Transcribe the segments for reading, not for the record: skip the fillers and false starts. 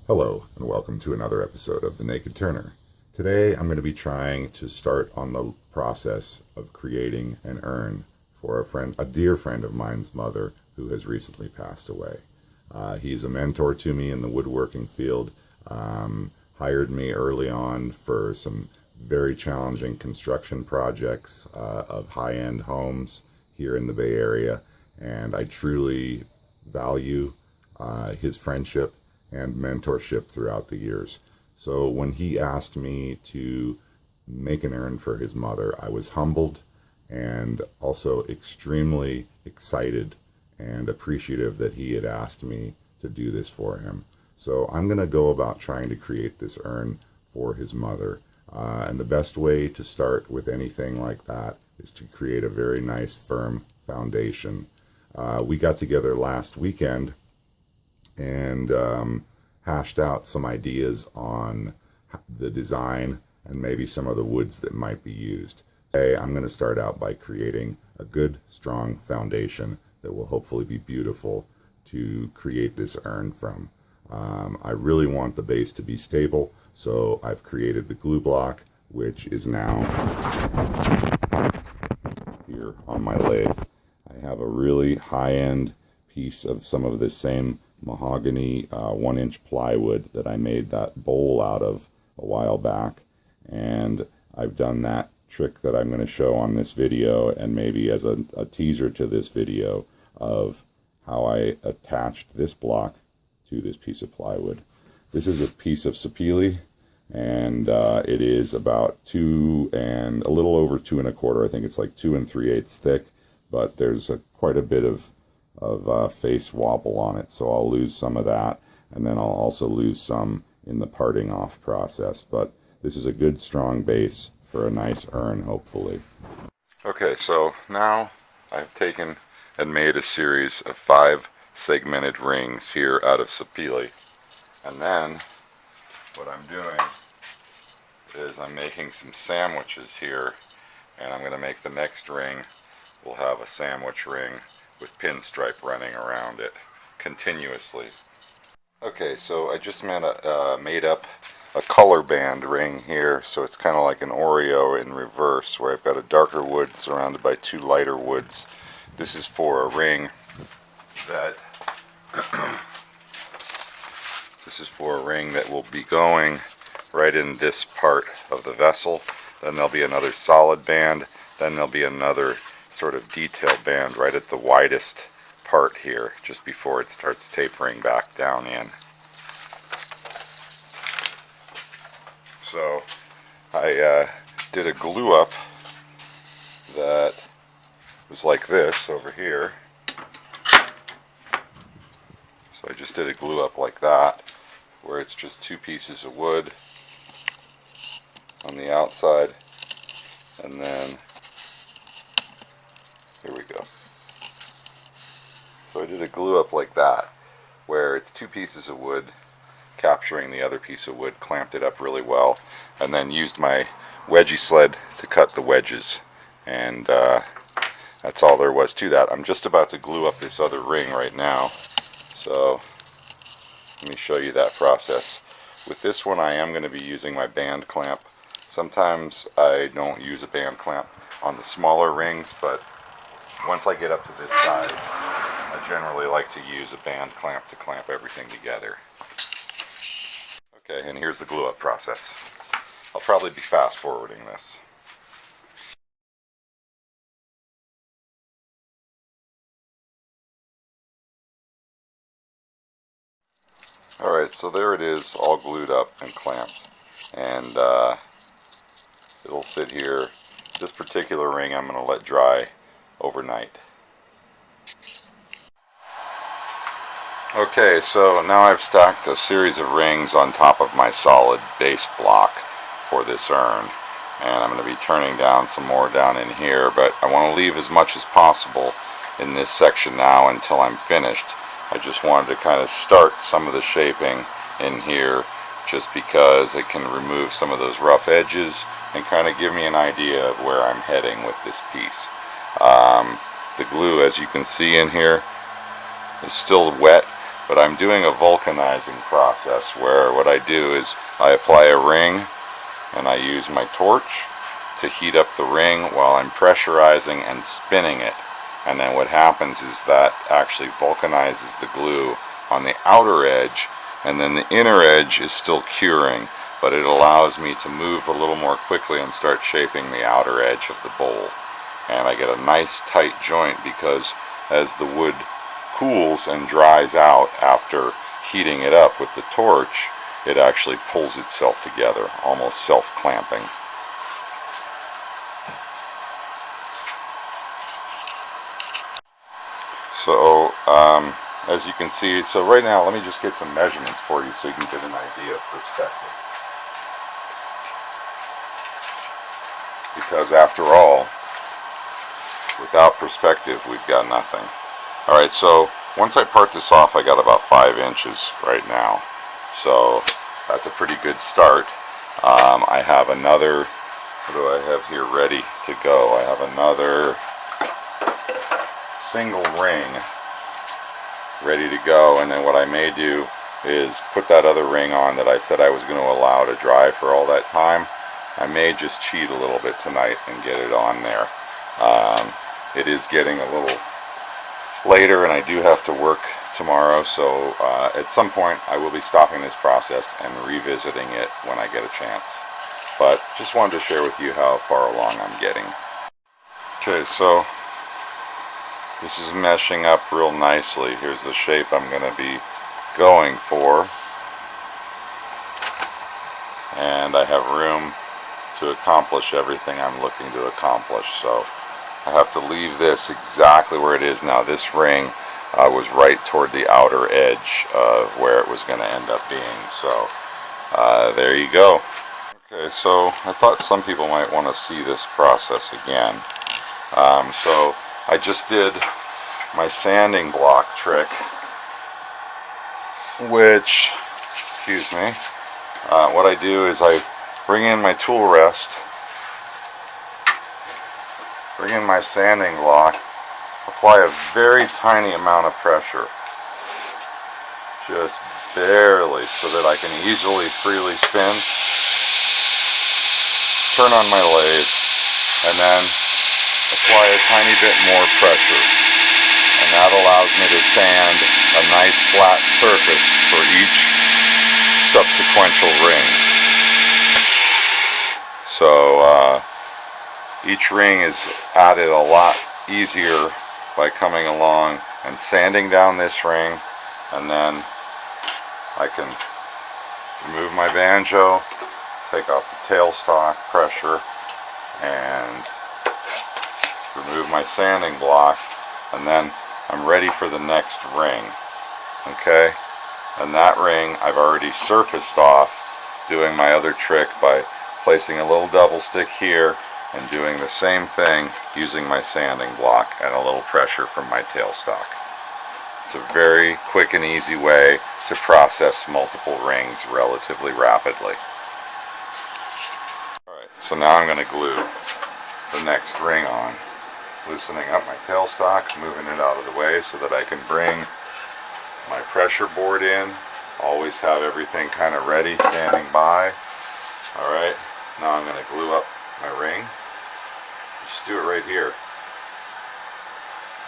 Hello, and welcome to another episode of The Naked Turner. Today I'm going to be trying to start on the process of creating an urn for a dear friend of mine's mother who has recently passed away. He's a mentor to me in the woodworking field, hired me early on for some very challenging construction projects of high-end homes here in the Bay Area, and I truly value his friendship and mentorship throughout the years. So when he asked me to make an urn for his mother, I was humbled and also extremely excited and appreciative that he had asked me to do this for him. So I'm going to go about trying to create this urn for his mother. And the best way to start with anything like that is to create a very nice, firm foundation. We got together last weekend and hashed out some ideas on the design and maybe some of the woods that might be used. Today, I'm going to start out by creating a good, strong foundation that will hopefully be beautiful to create this urn from. I really want the base to be stable, so I've created the glue block, which is now here on my lathe. I have a really high-end piece of some of this same mahogany 1-inch plywood that I made that bowl out of a while back, and I've done that trick that I'm going to show on this video and maybe as a teaser to this video of how I attached this block to this piece of plywood. This is a piece of sapele, and it is about a little over 2 1/4. I think it's like 2 3/8 thick, but there's quite a bit of face wobble on it, so I'll lose some of that, and then I'll also lose some in the parting off process. But this is a good strong base for a nice urn, hopefully. Okay, so now I've taken and made a series of 5 segmented rings here out of sapele, and then what I'm doing is I'm making some sandwiches here, and I'm going to make the next ring. We'll have a sandwich ring with pinstripe running around it continuously. Okay, so I just made up a color band ring here, so it's kind of like an Oreo in reverse, where I've got a darker wood surrounded by 2 lighter woods. This is for a ring that will be going right in this part of the vessel. Then there'll be another solid band, then there'll be another sort of detail band right at the widest part here, just before it starts tapering back down in. So I did a glue up that was like this over here. So I just did a glue up like that, where it's just 2 pieces of wood on the outside, and then here we go. So I did a glue up like that, where it's 2 pieces of wood capturing the other piece of wood, clamped it up really well, and then used my wedgie sled to cut the wedges, and that's all there was to that. I'm just about to glue up this other ring right now, so let me show you that process. With this one I am going to be using my band clamp. Sometimes I don't use a band clamp on the smaller rings, but once I get up to this size, I generally like to use a band clamp to clamp everything together. Okay, and here's the glue up process. I'll probably be fast forwarding this. Alright, so there it is, all glued up and clamped, and it'll sit here. This particular ring I'm going to let dry overnight. Okay, so now I've stacked a series of rings on top of my solid base block for this urn, and I'm going to be turning down some more down in here, but I want to leave as much as possible in this section now until I'm finished. I just wanted to kind of start some of the shaping in here, just because it can remove some of those rough edges and kind of give me an idea of where I'm heading with this piece. The glue, as you can see in here, is still wet, but I'm doing a vulcanizing process where what I do is I apply a ring and I use my torch to heat up the ring while I'm pressurizing and spinning it. And then what happens is that actually vulcanizes the glue on the outer edge, and then the inner edge is still curing, but it allows me to move a little more quickly and start shaping the outer edge of the bowl. And I get a nice tight joint because as the wood cools and dries out after heating it up with the torch, it actually pulls itself together, almost self-clamping. So, as you can see, so right now, let me just get some measurements for you so you can get an idea of perspective. Because after all, without perspective, we've got nothing. Alright, so once I part this off, I got about 5 inches right now. So that's a pretty good start. I have another, what do I have here ready to go? I have another single ring ready to go, and then what I may do is put that other ring on that I said I was going to allow to dry for all that time. I may just cheat a little bit tonight and get it on there. It is getting a little later and I do have to work tomorrow, so at some point I will be stopping this process and revisiting it when I get a chance. But just wanted to share with you how far along I'm getting. Okay, so this is meshing up real nicely. Here's the shape I'm going to be going for. And I have room to accomplish everything I'm looking to accomplish. So I have to leave this exactly where it is now. This ring was right toward the outer edge of where it was going to end up being. So there you go. Okay, so I thought some people might want to see this process again. So I just did my sanding block trick, which, excuse me, what I do is I bring in my tool rest, bring in my sanding block, apply a very tiny amount of pressure, just barely, so that I can easily freely spin, turn on my lathe, and then apply a tiny bit more pressure, and that allows me to sand a nice flat surface for each subsequential ring. So each ring is added a lot easier by coming along and sanding down this ring, and then I can remove my banjo, take off the tailstock pressure, and remove my sanding block, and then I'm ready for the next ring. Okay, and that ring I've already surfaced off doing my other trick by placing a little double stick here and doing the same thing using my sanding block and a little pressure from my tailstock. It's a very quick and easy way to process multiple rings relatively rapidly. Alright, so now I'm going to glue the next ring on, loosening up my tailstock, moving it out of the way so that I can bring my pressure board in. Always have everything kind of ready, standing by. Alright, now I'm going to glue up my ring. Just do it right here.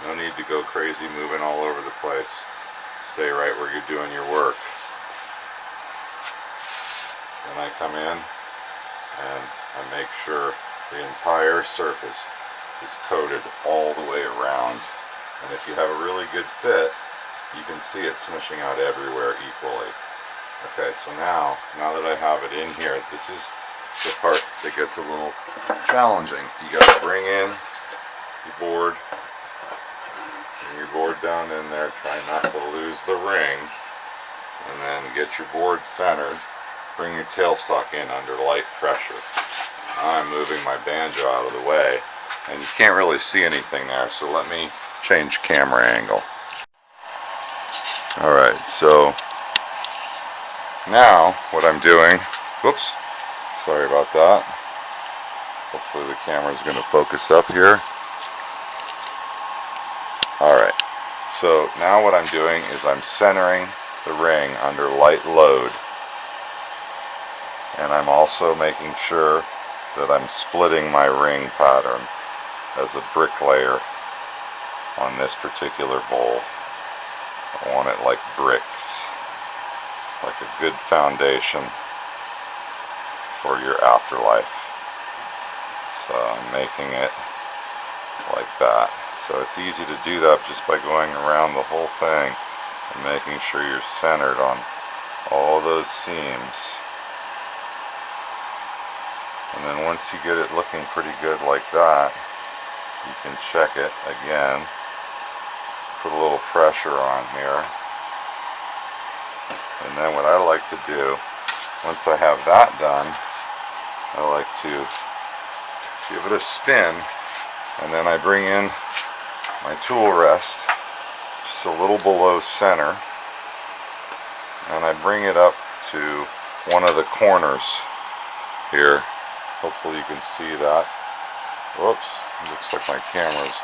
No need to go crazy moving all over the place. Stay right where you're doing your work. Then I come in and I make sure the entire surface is coated all the way around. And if you have a really good fit, you can see it smishing out everywhere equally. Okay, so now that I have it in here, this is the part that gets a little challenging. You got to bring in your board, bring your board down in there, try not to lose the ring, and then get your board centered. Bring your tailstock in under light pressure. Now I'm moving my banjo out of the way, and you can't really see anything there, so let me change camera angle. Alright, so now what I'm doing, whoops, sorry about that. Hopefully the camera is going to focus up here. Alright, So now what I'm doing is I'm centering the ring under light load, and I'm also making sure that I'm splitting my ring pattern as a bricklayer on this particular bowl. I want it like bricks, like a good foundation for your afterlife. So I'm making it like that. So it's easy to do that just by going around the whole thing and making sure you're centered on all those seams. And then once you get it looking pretty good like that, you can check it again. Put a little pressure on here. And then what I like to do, once I have that done, I like to give it a spin, and then I bring in my tool rest just a little below center, and I bring it up to one of the corners here. Hopefully you can see that. Whoops, looks like my camera's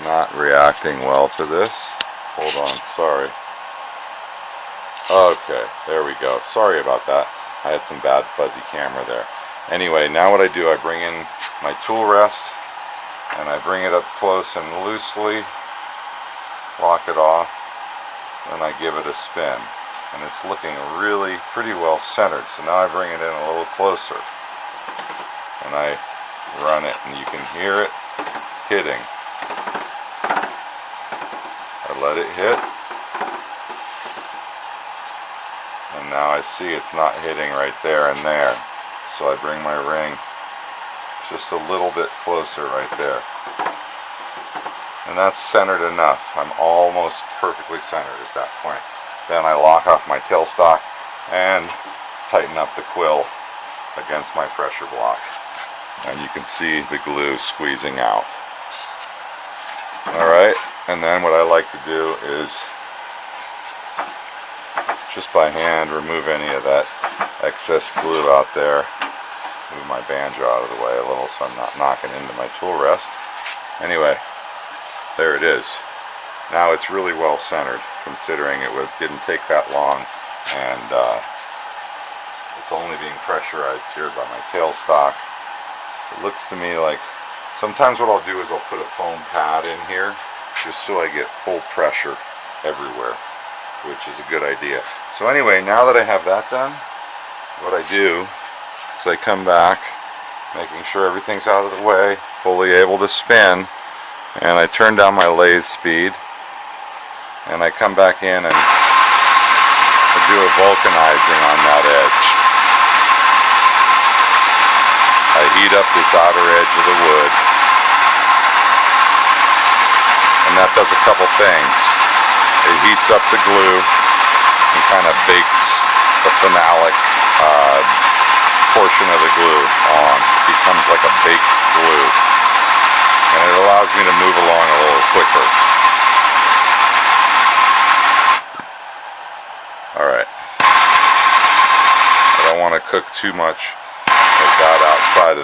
not reacting well to this. Hold on, sorry. Okay, there we go. Sorry about that. I had some bad fuzzy camera there. Anyway, now what I do, I bring in my tool rest and I bring it up close and loosely, lock it off, and I give it a spin. And it's looking really pretty well centered. So now I bring it in a little closer and I run it, and you can hear it hitting. I let it hit, and now I see it's not hitting right there and there. So I bring my ring just a little bit closer right there. And that's centered enough. I'm almost perfectly centered at that point. Then I lock off my tailstock and tighten up the quill against my pressure block. And you can see the glue squeezing out. Alright, and then what I like to do is just by hand remove any of that excess glue out there. Move my banjo out of the way a little so I'm not knocking into my tool rest. Anyway, there it is. Now it's really well centered, considering it didn't take that long, and it's only being pressurized here by my tailstock. It looks to me like sometimes what I'll do is I'll put a foam pad in here just so I get full pressure everywhere, which is a good idea. So anyway, now that I have that done, what I do is I come back, making sure everything's out of the way, fully able to spin, and I turn down my lathe speed, and I come back in and I do a vulcanizing on that edge. I heat up this outer edge of the wood, and that does a couple things. It heats up the glue and kind of bakes the phenolic portion of the glue on. It becomes like a baked glue, and it allows me to move along a little quicker. Alright, I don't want to cook too much of that outside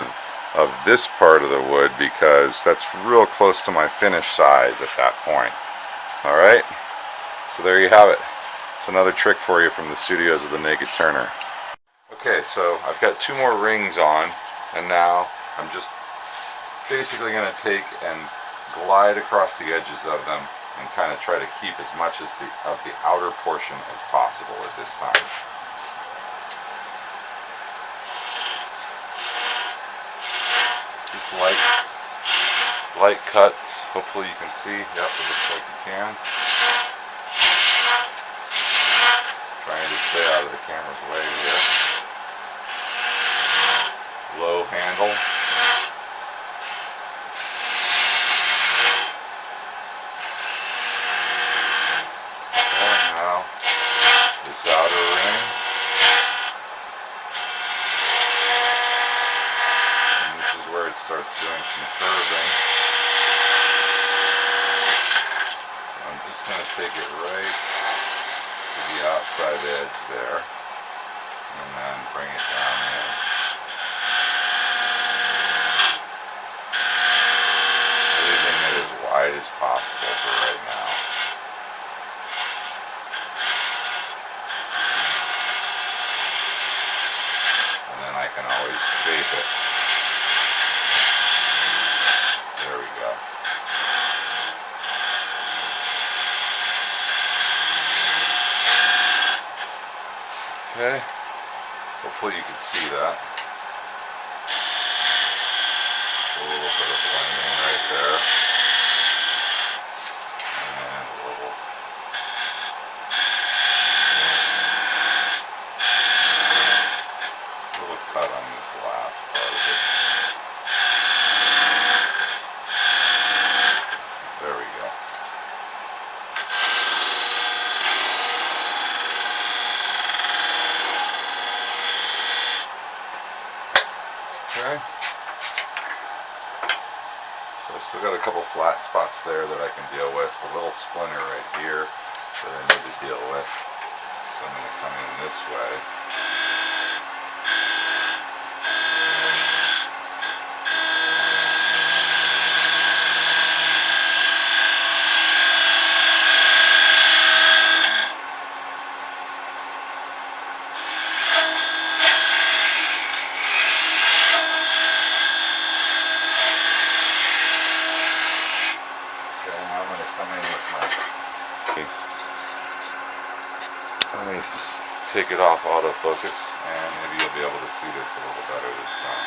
of this part of the wood, because that's real close to my finish size at that point. Alright, so there you have it. It's another trick for you from the studios of the Naked Turner. Okay, so I've got 2 more rings on, and now I'm just basically going to take and glide across the edges of them and kind of try to keep as much of the outer portion as possible at this time. Just light cuts. Hopefully you can see. Yep, it looks like you can. Trying to stay out of the camera's way here. Low handle. And now this outer ring. And this is where it starts doing some curving. So I'm just going to take it right to the outside edge there, and then bring it down in. Leaving it as wide as possible for right now. Okay, hopefully you can see that. A little bit of blending right there. And a little cut on this last part of it. There we go. Okay. So I still got a couple flat spots there that I can deal with. A little splinter right here that I need to deal with. So I'm going to come in this way. Let me take it off autofocus and maybe you'll be able to see this a little better this time.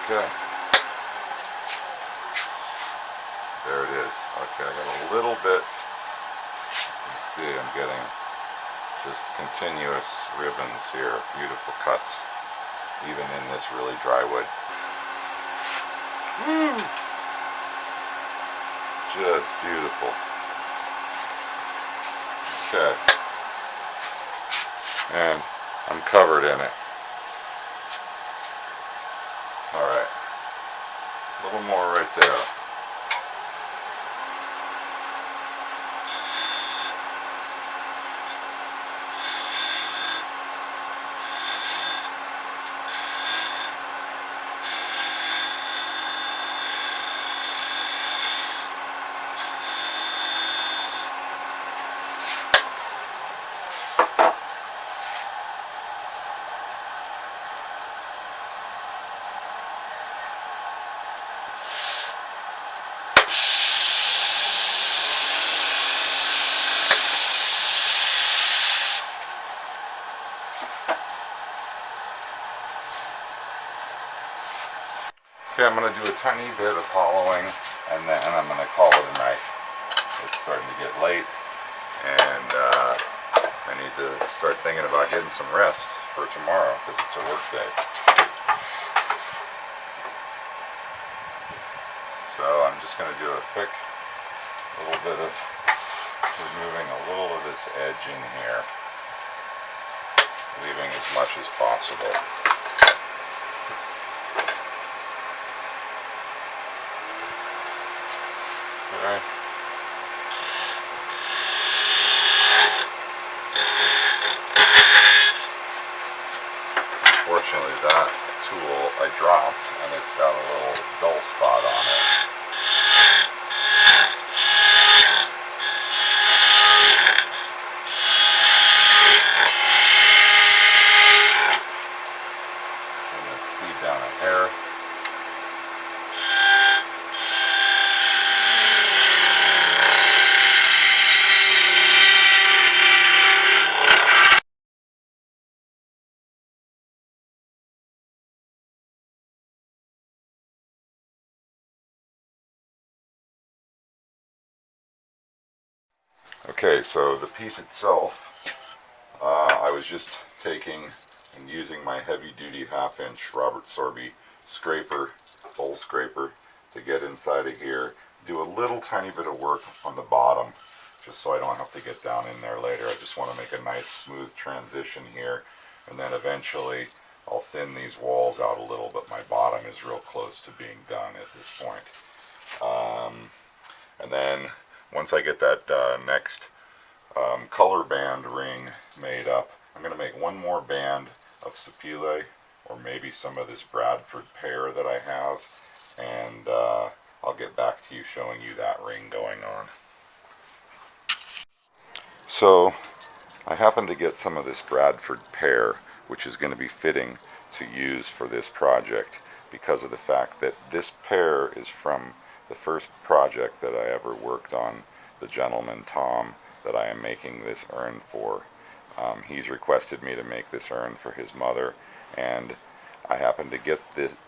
Okay. There it is. Okay, I got a little bit. You can see I'm getting just continuous ribbons here, beautiful cuts, even in this really dry wood. Woo! Just beautiful. Okay. And I'm covered in it. Alright. A little more right there. Okay, I'm going to do a tiny bit of hollowing and then I'm going to call it a night. It's starting to get late and I need to start thinking about getting some rest for tomorrow because it's a work day. So I'm just going to do a quick little bit of removing a little of this edge in here, leaving as much as possible. Alright. Unfortunately, that tool I dropped and it's got a little dull spot on it. I'm going to speed down a hair. Okay, so the piece itself, I was just taking and using my heavy-duty half-inch Robert Sorby scraper, bowl scraper, to get inside of here, do a little tiny bit of work on the bottom, just so I don't have to get down in there later. I just want to make a nice smooth transition here, and then eventually I'll thin these walls out a little, but my bottom is real close to being done at this point. And then once I get that next color band ring made up, I'm going to make one more band of sapele, or maybe some of this Bradford pear that I have, and I'll get back to you showing you that ring going on. So I happened to get some of this Bradford pear, which is going to be fitting to use for this project because of the fact that this pear is from the first project that I ever worked on, the gentleman Tom that I am making this urn for. He's requested me to make this urn for his mother, and I happened to get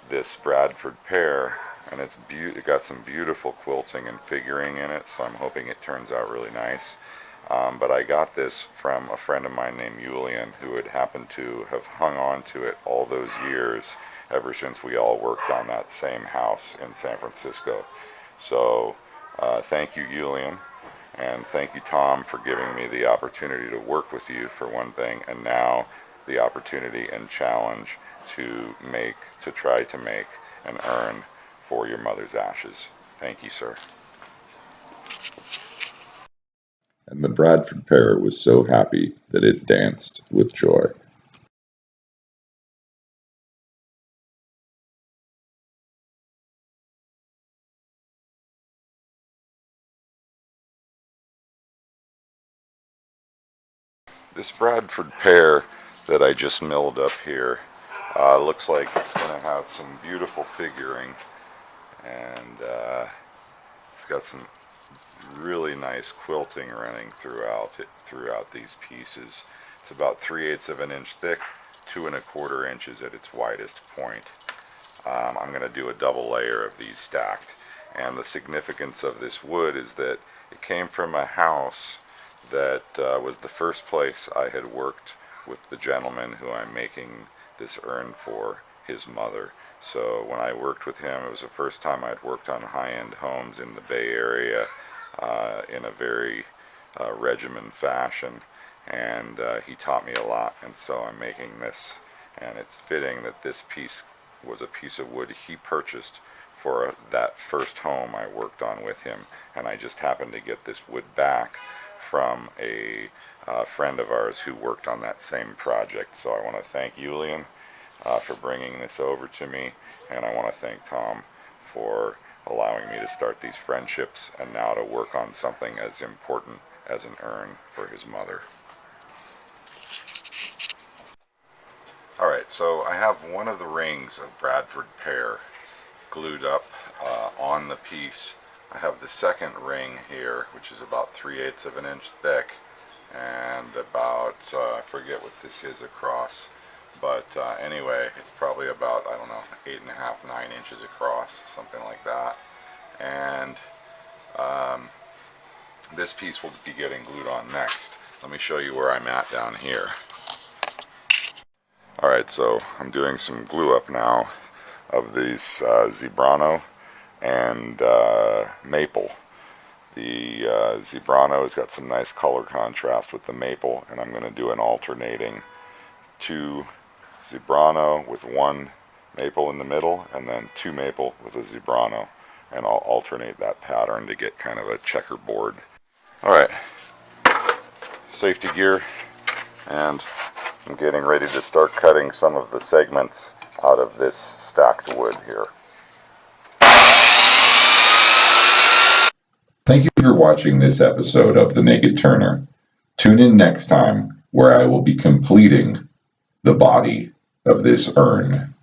this Bradford pear, and it got some beautiful quilting and figuring in it, so I'm hoping it turns out really nice. But I got this from a friend of mine named Julian, who had happened to have hung on to it all those years, ever since we all worked on that same house in San Francisco. So thank you, Julian, and thank you, Tom, for giving me the opportunity to work with you, for one thing, and now the opportunity and challenge to try to make an urn for your mother's ashes. Thank you, sir. And the Bradford pear was so happy that it danced with joy. This Bradford pear that I just milled up here looks like it's going to have some beautiful figuring, and it's got some really nice quilting running throughout these pieces. It's about 3/8 of an inch thick, 2¼ inches at its widest point. I'm going to do a double layer of these stacked, and the significance of this wood is that it came from a house that was the first place I had worked with the gentleman who I'm making this urn for, his mother. So when I worked with him, it was the first time I'd worked on high-end homes in the Bay Area in a very regimented fashion, and he taught me a lot, and so I'm making this, and it's fitting that this piece was a piece of wood he purchased for that first home I worked on with him, and I just happened to get this wood back from a friend of ours who worked on that same project. So I want to thank Julian for bringing this over to me, and I want to thank Tom for allowing me to start these friendships and now to work on something as important as an urn for his mother. Alright, so I have one of the rings of Bradford pear glued up on the piece. I have the second ring here, which is about 3/8 of an inch thick, and about, I forget what this is across, but anyway, it's probably about, I don't know, 8½, 9 inches across, something like that. And this piece will be getting glued on next. Let me show you where I'm at down here. Alright, so I'm doing some glue up now of these Zebrano and maple. The Zebrano has got some nice color contrast with the maple, and I'm going to do an alternating 2 Zebrano with 1 maple in the middle, and then 2 maple with a Zebrano, and I'll alternate that pattern to get kind of a checkerboard. Alright, safety gear, and I'm getting ready to start cutting some of the segments out of this stacked wood here. Thank you for watching this episode of The Naked Turner. Tune in next time, where I will be completing the body of this urn.